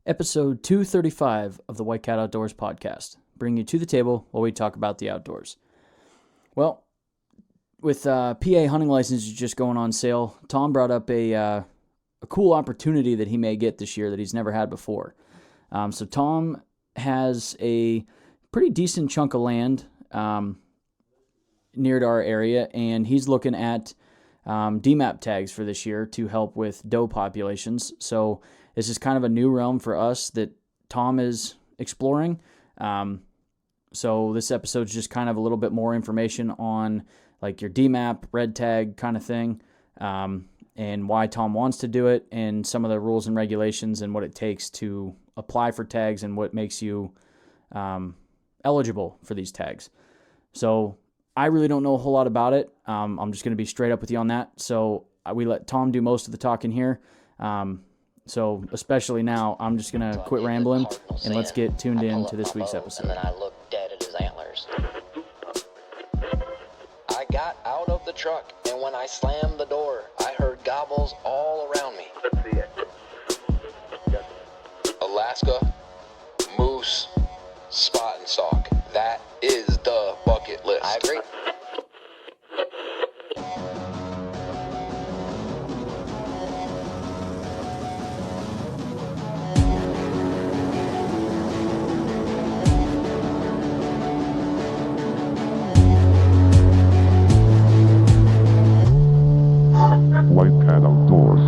Episode 235 of the White Cat Outdoors podcast, bringing you to the table while we talk about the outdoors. Well, with PA hunting licenses just going on sale, Tom brought up a cool opportunity that he may get this year that he's never had before. So Tom has a pretty decent chunk of land near to our area, and he's looking at DMAP tags for this year to help with doe populations. So this is kind of a new realm for us that Tom is exploring. So this episode is just kind of a little bit more information on like your DMAP, red tag kind of thing, and why Tom wants to do it, and some of the rules and regulations and what it takes to apply for tags and what makes you eligible for these tags. So I really don't know a whole lot about it. I'm just going to be straight up with you on that. So we let Tom do most of the talking here. So especially now, I'm just going to quit rambling and let's get tuned in to this week's episode. And then I looked dead at his antlers. I got out of the truck, and when I slammed the door, I heard gobbles all around me. Let's see it. Alaska, moose, spot and sock. That is the bucket list. I agree. White Cat Outdoors.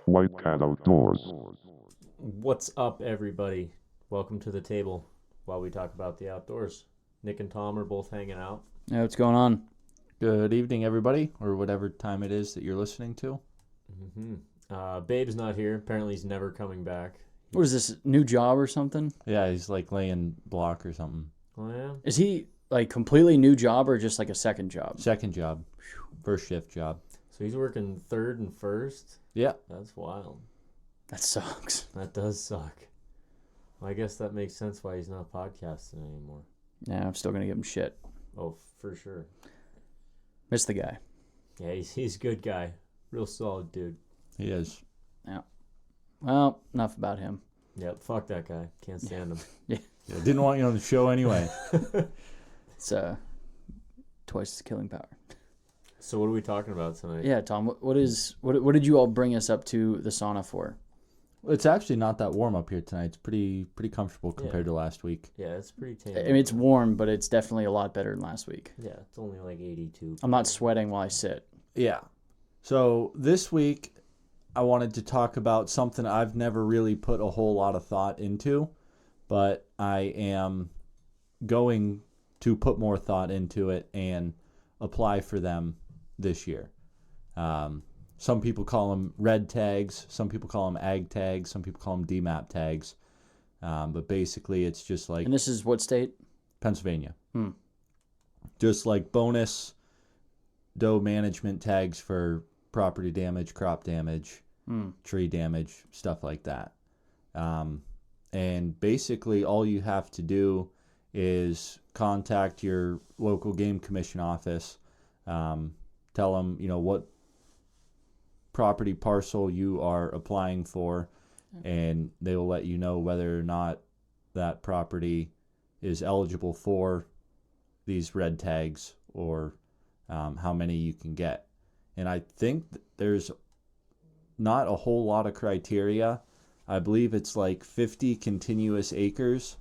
White Cat Outdoors. What's up, everybody? Welcome to the table while we talk about the outdoors. Nick and Tom are both hanging out. Yeah, what's going on? Good evening, everybody, or whatever time it is that you're listening to. Babe's not here. Apparently, he's never coming back. What is this, new job or something? Yeah, he's like laying block or something. Oh, yeah? Is he like completely new job or just like a second job? Second job, first shift job. So he's working third and first? Yeah, That's wild. That sucks. That does suck. Well, I guess that makes sense why he's not podcasting anymore. Yeah, I'm still going to give him shit. Oh, for sure. Miss the guy. Yeah, he's a good guy. Real solid dude. he is. Well, enough about him. Yep, fuck that guy. Can't stand him. Yeah, didn't want you on the show anyway. It's twice the killing power. So what are we talking about tonight? Yeah, Tom, what did you all bring us up to the sauna for? It's actually not that warm up here tonight. It's pretty comfortable compared to last week. Yeah, it's pretty tame. I mean, it's warm, but it's definitely a lot better than last week. Yeah, it's only like 82. I'm not sweating while I sit. Yeah. So this week, I wanted to talk about something I've never really put a whole lot of thought into, but I am going to put more thought into it and apply for them this year. Some people call them red tags. Some people call them ag tags. Some people call them DMAP tags. But basically, it's just like And this is what state? Pennsylvania. Hmm. Just like bonus doe management tags for property damage, crop damage, tree damage, stuff like that. And basically, all you have to do is contact your local game commission office. Tell them, what property parcel you are applying for, and they will let you know whether or not that property is eligible for these red tags or how many you can get. And I think there's not a whole lot of criteria. I believe it's like 50 continuous acres.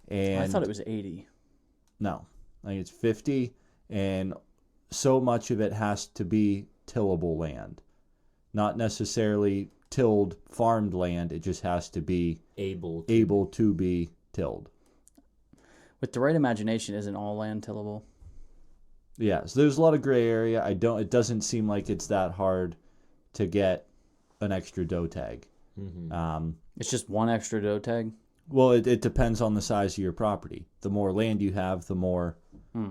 And I thought it was 80. No, I think it's 50, and so much of it has to be tillable land. Not necessarily tilled farmed land, it just has to be Able to be tilled. With the right imagination, isn't all land tillable? Yeah, so there's a lot of gray area. It doesn't seem like it's that hard to get an extra doe tag. It's just one extra doe tag? Well, it depends on the size of your property. The more land you have, the more. Yeah,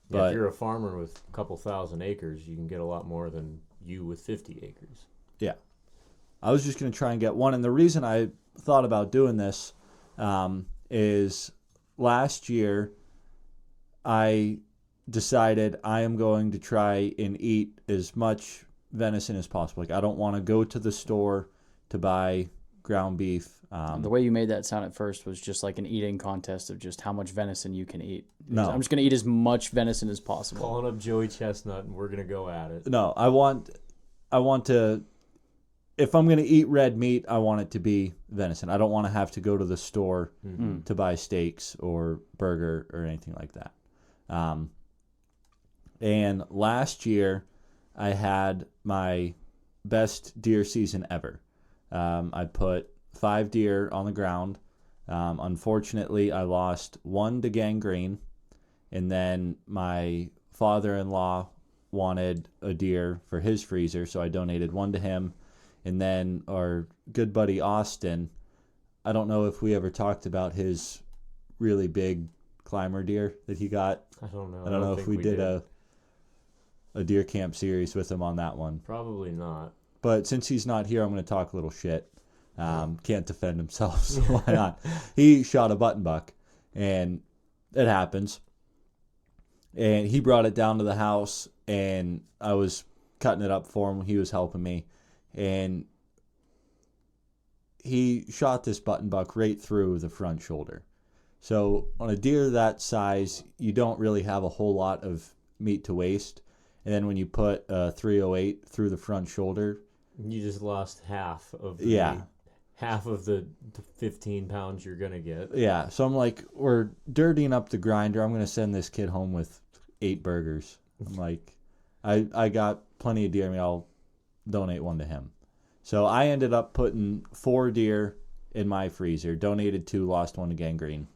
But if you're a farmer with a couple thousand acres, you can get a lot more than you with 50 acres. Yeah. I was just going to try and get one. And the reason I thought about doing this is last year I decided I am going to try and eat as much venison as possible. Like, I don't want to go to the store to buy ground beef. The way you made that sound at first was just like an eating contest of just how much venison you can eat. No. I'm just going to eat as much venison as possible. Calling up Joey Chestnut, and we're going to go at it. No, I want to, if I'm going to eat red meat, I want it to be venison. I don't want to have to go to the store to buy steaks or burger or anything like that. And last year I had my best deer season ever. I put 5 deer on the ground. Unfortunately, I lost 1 to gangrene, and then my father-in-law wanted a deer for his freezer, so I donated 1 to him. And then our good buddy Austin, I don't know if we ever talked about his really big climber deer that he got. I don't know. I don't know if think we did a deer camp series with him on that one. Probably not. But since he's not here, I'm going to talk a little shit. Can't defend himself, so why not? He shot a button buck, and it happens. And he brought it down to the house, and I was cutting it up for him. He was helping me. And he shot this button buck right through the front shoulder. So on a deer that size, you don't really have a whole lot of meat to waste. And then when you put a 308 through the front shoulder, You just lost half of the, Yeah. half of the 15 pounds you're going to get. yeah. So I'm like, we're dirtying up the grinder. I'm going to send this kid home with 8 burgers. I'm like, I got plenty of deer. I mean, I'll donate 1 to him. So I ended up putting 4 deer in my freezer, donated 2, lost 1 to gangrene.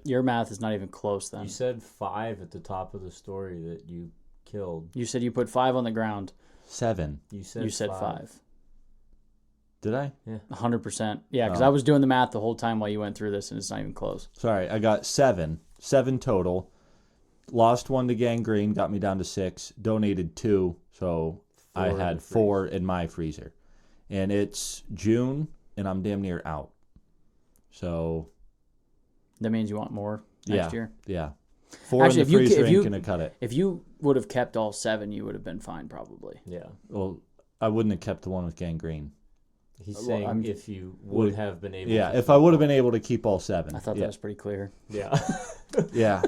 Your math is not even close then. You said 5 at the top of the story that you killed. You said you put 5 on the ground. 7. You said You said 5. Did I? 100%. Yeah, because Oh. I was doing the math the whole time while you went through this, and it's not even close. Sorry, I got 7. 7 total. Lost 1 to gangrene, got me down to 6. Donated 2, so I 4 in had the 4 in my freezer. And it's June, and I'm damn near out. So, That means you want more next year. yeah. 4 Actually, in the freezer if you- ain't going to cut it. If you would have kept all 7, you would have been fine probably. Yeah. Well, I wouldn't have kept the one with gangrene. He's Well, saying I'm- if you would have been able Yeah, to. if I would have been able to keep all 7. I thought yeah. that was pretty clear. Yeah. Yeah.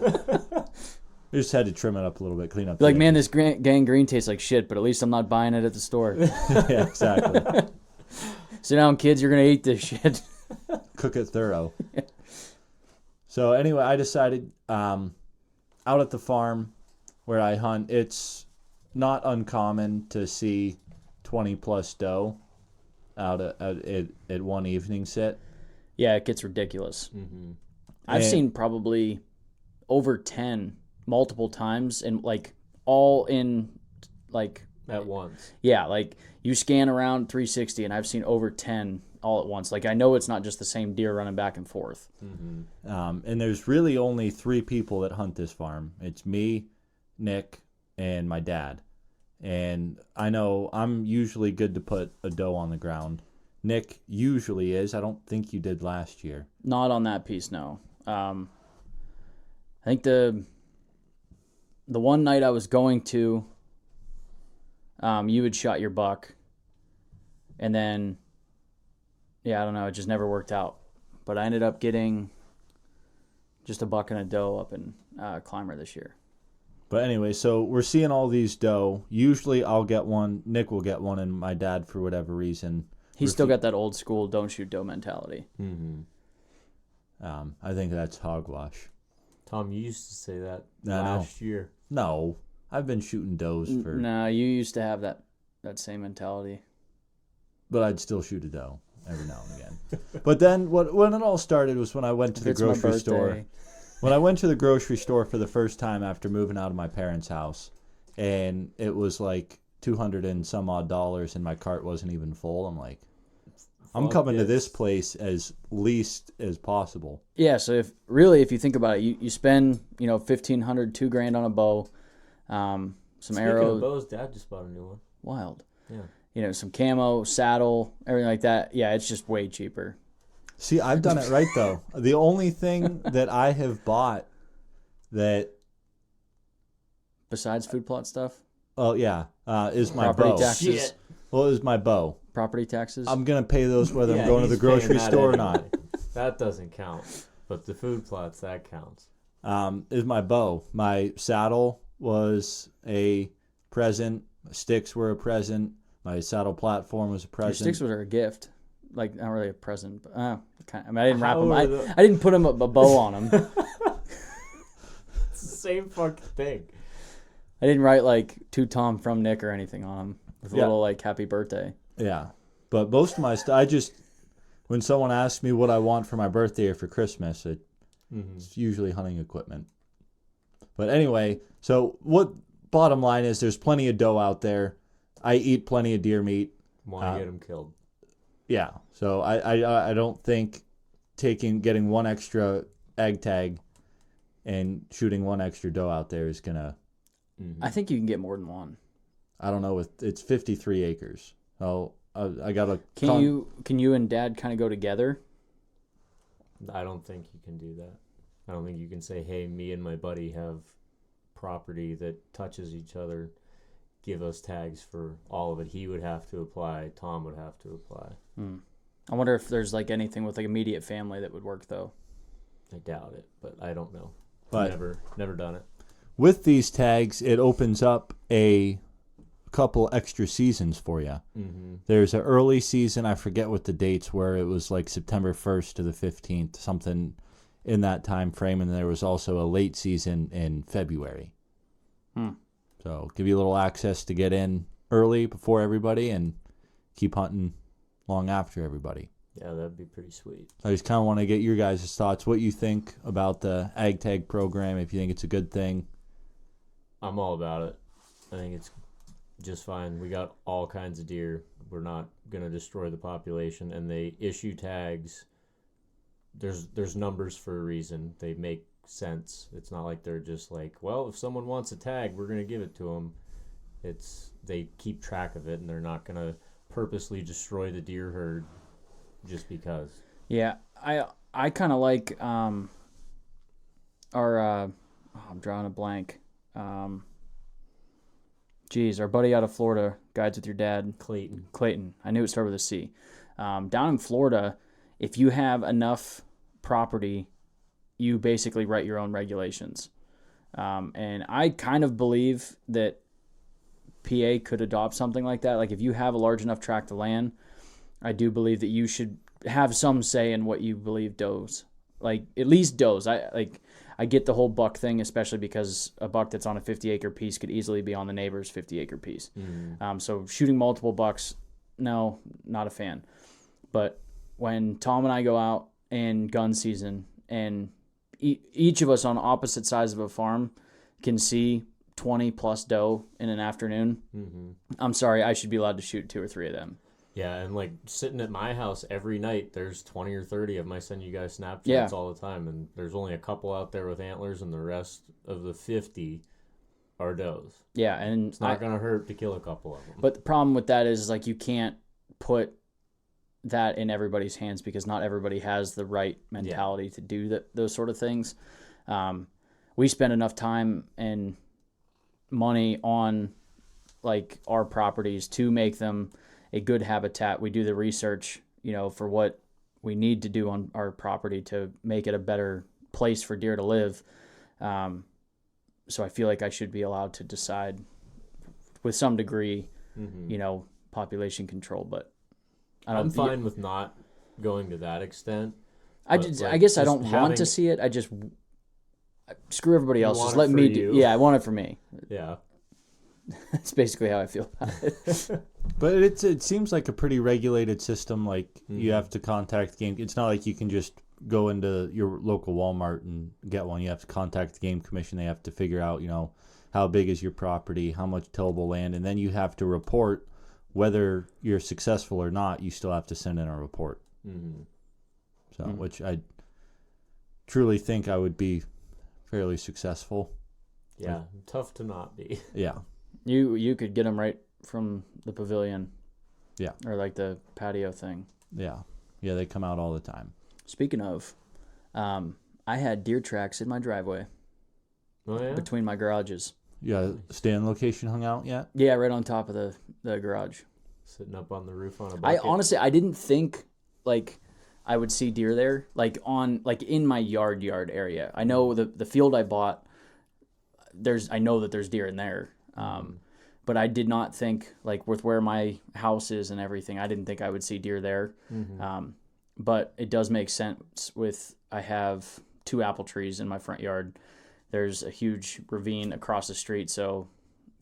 We just had to trim it up a little bit, clean up. Be like, the man, this gangrene tastes like shit, but at least I'm not buying it at the store. yeah, exactly. Sit down, kids, you're going to eat this shit. Cook it thorough. So anyway, I decided out at the farm where I hunt, it's not uncommon to see 20 plus doe out at one evening sit. Yeah, it gets ridiculous. Mm-hmm. I've And- seen probably over 10 multiple times, and like all in like, At once. yeah, like you scan around 360 and I've seen over 10 all at once. Like I know it's not just the same deer running back and forth. Mm-hmm. And there's really only 3 people that hunt this farm. It's me, Nick, and my dad. And I know I'm usually good to put a doe on the ground. Nick usually is. I don't think you did last year. Not on that piece, no. I think the one night I was going to, you had shot your buck, and then, yeah, I don't know, it just never worked out. But I ended up getting just a buck and a doe up in Climber this year. But anyway, so we're seeing all these doe. Usually I'll get one, Nick will get one, and my dad, for whatever reason, He's still got that old school don't shoot doe mentality. Mm-hmm. I think that's hogwash. Tom, you used to say that I know. last year. No, I've been shooting does for, No, you used to have that same mentality. but I'd still shoot a doe every now and again. But then when it all started was when I went to If the it's my grocery store. birthday. When I went to the grocery store for the first time after moving out of my parents' house, and it was like $200 and some odd, and my cart wasn't even full, I'm like, I'm Fuck coming to this. this place as least as possible. Yeah, so if you think about it, you spend, $1,500, $2,000 on a bow, some Speaking arrows. of bows, Dad just bought a new one. Wild. Yeah. some camo, saddle, everything like that. Yeah, it's just way cheaper. See, I've done it right though. The only thing that I have bought that, Besides food plot stuff, is my property bow. taxes, Shit. Well, is my bow. property taxes. I'm gonna pay those whether Yeah, I'm going to the he's paying grocery that store or anyway. not. That doesn't count. But the food plots, that counts. Is my bow. My saddle was a present. My sticks were a present. My saddle platform was a Your present. sticks were a gift, like not really a present, but I mean, I didn't wrap How them. are I the- didn't put them a bow on them. It's the same fucking thing. I didn't write like to Tom from Nick or anything on them with a Yeah. little like happy birthday. Yeah, but most of my stuff, when someone asks me what I want for my birthday or for Christmas, it's usually hunting equipment. But anyway, so what? Bottom line is, there's plenty of doe out there. I eat plenty of deer meat. Want to get them killed. Yeah, so I don't think getting one extra egg tag and shooting one extra doe out there is gonna. I think you can get more than one. I don't know. It's 53 acres. So I got a. Can you and Dad kind of go together? I don't think you can do that. I don't think you can say, hey, me and my buddy have property that touches each other. Give us tags for all of it. He would have to apply. Tom would have to apply. I wonder if there's like anything with like immediate family that would work though. I doubt it, but I don't know. But Never done it. with these tags, it opens up a couple extra seasons for you. Mm-hmm. There's an early season. I forget what the dates were. It was like September 1st to the 15th, something in that time frame. And there was also a late season in February. So give you a little access to get in early before everybody and keep hunting long after everybody. Yeah, that'd be pretty sweet. I just kind of want to get your guys' thoughts, what you think about the Ag Tag program, if you think it's a good thing. I'm all about it. I think it's just fine. We got all kinds of deer. We're not going to destroy the population, and they issue tags. There's numbers for a reason. They make sense. It's not like they're just like, well, if someone wants a tag, we're going to give it to them. They keep track of it, and they're not going to purposely destroy the deer herd just because. Yeah, I kind of like I'm drawing a blank. Our buddy out of Florida, Guides with Your Dad, Clayton. I knew it started with a C. Down in Florida, if you have enough property, you basically write your own regulations. And I kind of believe that PA could adopt something like that. Like if you have a large enough tract of land, I do believe that you should have some say in what you believe does. Like at least does. I get the whole buck thing, especially because a buck that's on a 50-acre piece could easily be on the neighbor's 50-acre piece. So shooting multiple bucks, no, not a fan. But when Tom and I go out in gun season and each of us on opposite sides of a farm can see 20 plus doe in an afternoon, I'm sorry, I should be allowed to shoot 2 or 3 of them. Yeah, and like sitting at my house every night, there's 20 or 30 of them. I send you guys Snapchats Yeah. all the time, and there's only a couple out there with antlers, and the rest of the 50 are does. Yeah, and It's not going to hurt to kill a couple of them. But the problem with that is like you can't put that in everybody's hands because not everybody has the right mentality to do those sort of things. We spend enough time and money on like our properties to make them a good habitat. We do the research, for what we need to do on our property to make it a better place for deer to live. So I feel like I should be allowed to decide with some degree, population control, but I'm fine with not going to that extent. I but, guess I just don't want to see it. I just screw everybody else. want Just it let for me do. you. Yeah, I want it for me. Yeah. That's basically how I feel about it. But it seems like a pretty regulated system. Like you have to contact game. It's not like you can just go into your local Walmart and get one. You have to contact the Game Commission. They have to figure out, how big is your property, how much tillable land, and then you have to report whether you're successful or not. You still have to send in a report. So, which I truly think I would be fairly successful. Yeah, tough to not be. Yeah. You could get them right from the pavilion. Yeah. Or like the patio thing. Yeah. Yeah, they come out all the time. Speaking of, I had deer tracks in my driveway Oh yeah. between my garages. Yeah, stand location hung out yet? Yeah, right on top of the garage. Sitting up on the roof on a I bucket. honestly, I didn't think like I would see deer there, like in my yard area. I know the field I bought. I know that there's deer in there. But I did not think, like, with where my house is and everything, I didn't think I would see deer there. But it does make sense I have 2 apple trees in my front yard. There's a huge ravine across the street, so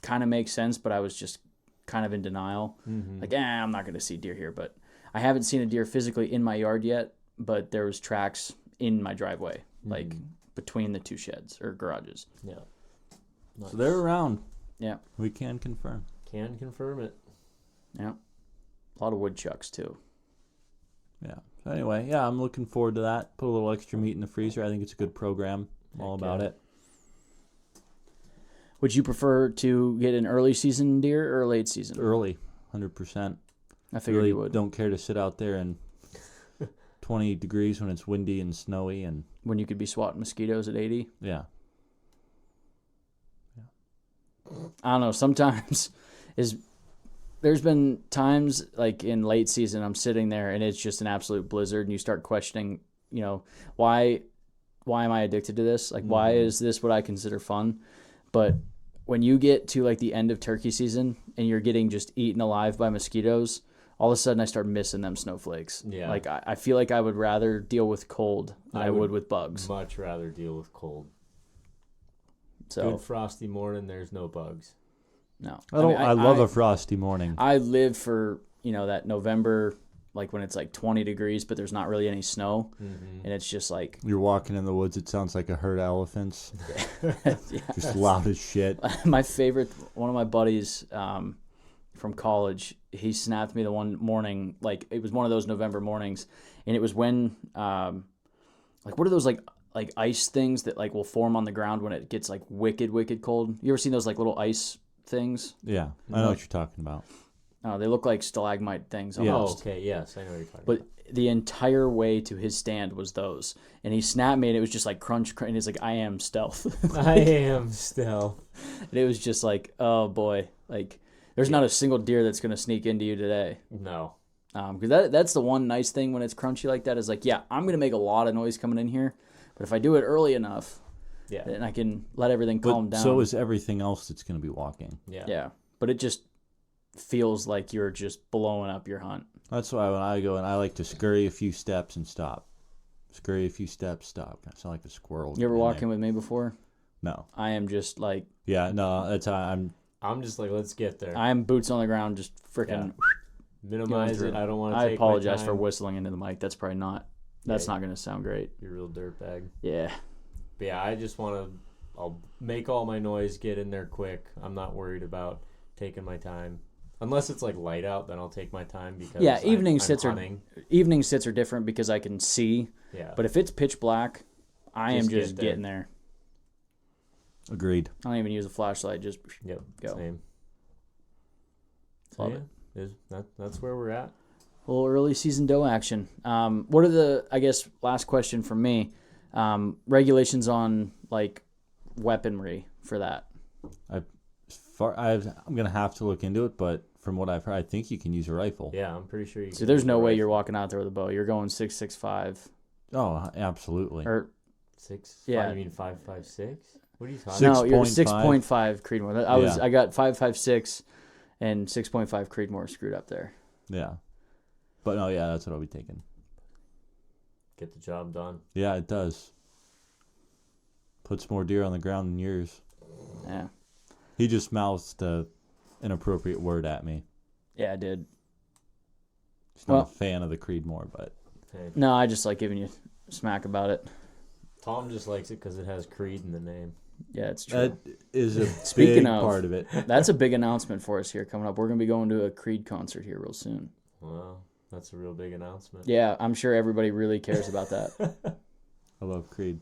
kind of makes sense, but I was just kind of in denial. Like, I'm not going to see deer here. But I haven't seen a deer physically in my yard yet, but there was tracks in my driveway, like between the 2 sheds or garages. Yeah. Nice. So they're around. Yeah. We can confirm. Can confirm it. Yeah. A lot of woodchucks, too. Yeah. So anyway, yeah, I'm looking forward to that. Put a little extra meat in the freezer. I think it's a good program. I'm all about it. Would you prefer to get an early season deer or a late season? Early, 100%. I figured Really you would. don't care to sit out there in 20 degrees when it's windy and snowy and When you could be swatting mosquitoes at 80. yeah. I don't know. Sometimes there's been times like in late season I'm sitting there and it's just an absolute blizzard and you start questioning, why am I addicted to this? Like, why is this what I consider fun? But when you get to like the end of turkey season and you're getting just eaten alive by mosquitoes, all of a sudden I start missing them snowflakes. Yeah. Like I feel like I would rather deal with cold than I would with bugs. Much rather deal with cold. So Good frosty morning, there's no bugs. no, I love a frosty morning. I live for that November, like when it's like 20 degrees, but there's not really any snow, and it's just like You're walking in the woods, it sounds like a herd of elephants. yeah. Just loud as shit. My favorite, one of my buddies from college, he snapped me the one morning, like it was one of those November mornings, and it was when like what are those like ice things that like will form on the ground when it gets like wicked cold? You ever seen those like little ice things? Yeah, I know what you're talking about. They look like stalagmite things Yeah. Oh, almost. okay, yes, I know what you're talking But about. the entire way to his stand was those. And he snapped me and it was just like crunch, and he's like, I am stealth. I am still. And it was just like, oh boy. Like, there's not a single deer that's going to sneak into you today. No. Because that's the one nice thing when it's crunchy like that is like, yeah, I'm going to make a lot of noise coming in here. But if I do it early enough, Yeah. then I can let everything calm But down. so is everything else that's going to be walking. Yeah. Yeah. But it just feels like you're just blowing up your hunt. That's why when I go and I like to scurry a few steps and stop. Scurry a few steps, stop. I sound like a squirrel. You ever in walk there. in with me before? No. I am just like, Yeah, no, that's how I'm. I'm just like, let's get there. I'm boots on the ground, just freaking. Minimize through. it. I don't want to I take apologize my for time. whistling into the mic. That's probably not. That's Yeah. not going to sound great. You're a real dirtbag. Yeah. But yeah, I just want to. I'll make all my noise, get in there quick. I'm not worried about taking my time. Unless it's like light out, then I'll take my time because Yeah, I'm evening sits hunting. evening sits are different because I can see. Yeah. But if it's pitch black, I am Just just get there. getting there. Agreed. I don't even use a flashlight. Just Yep. Go. Same. Love So, it. That's where we're at. a little early season doe action. What are the? I guess last question from me. Regulations on like weaponry for that. I'm gonna have to look into it, but from what I've heard, I think you can use a rifle. Yeah, I'm pretty sure you. So can there's use no a way rifle. you're walking out there with a bow. You're going 6.65 Oh, absolutely. or 6. Yeah. You mean 5.56? What are you talking? no, you're 6.5. 6.5 Creedmoor. Yeah. I got 5.56 and 6.5 Creedmoor screwed up there. Yeah. But no, yeah, that's what I'll be taking. Get the job done. Yeah, it does. Puts more deer on the ground than yours. Yeah, He just mouthed an inappropriate word at me. yeah, I did. He's not Well- a fan of the Creedmoor, but Hey, No, I just like giving you smack about it. Tom just likes it because it has Creed in the name. Yeah, it's true. that is a Speaking big of- part of it. That's a big announcement for us here coming up. We're gonna be going to a Creed concert here real soon. Wow, that's a real big announcement. Yeah, I'm sure everybody really cares about that. I love Creed.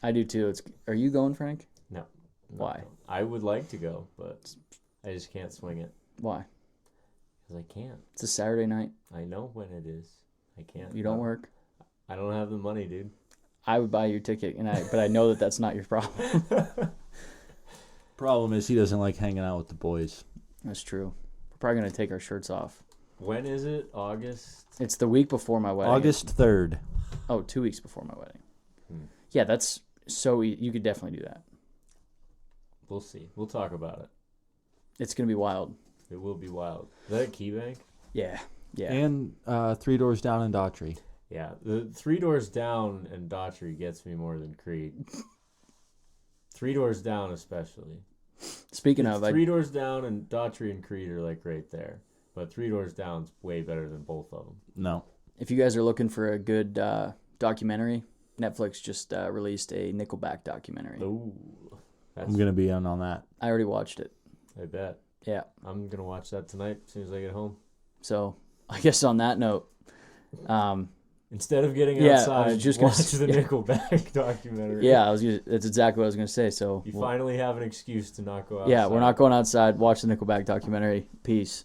I do too. Are you going, Frank? No. Why? I would like to go, but I just can't swing it. Why? Because I can't. It's a Saturday night. I know when it is. I can't. You don't work. I don't have the money, dude. I would buy your ticket, but I know that that's not your problem. Problem is he doesn't like hanging out with the boys. That's true. We're probably going to take our shirts off. When is it? August? It's the week before my wedding. August 3rd. Oh, 2 weeks before my wedding. Yeah, that's so you could definitely do that. We'll see. We'll talk about it. It's going to be wild. It will be wild. Is that at KeyBank? Yeah. Yeah. And 3 doors down in Daughtry. Yeah. The 3 doors down in Daughtry gets me more than Creed. 3 doors down especially. Speaking of, 3 doors down and Daughtry and Creed are like right there. But 3 doors down's way better than both of them. No. if you guys are looking for a good documentary, Netflix just released a Nickelback documentary. Ooh. I'm going to be in on that. I already watched it. I bet. Yeah. I'm going to watch that tonight as soon as I get home. So I guess on that note, instead of getting yeah, outside, I was just watch gonna the say, Nickelback documentary. Yeah, that's exactly what I was going to say. So You finally have an excuse to not go outside. yeah, we're not going outside. Watch the Nickelback documentary. Peace.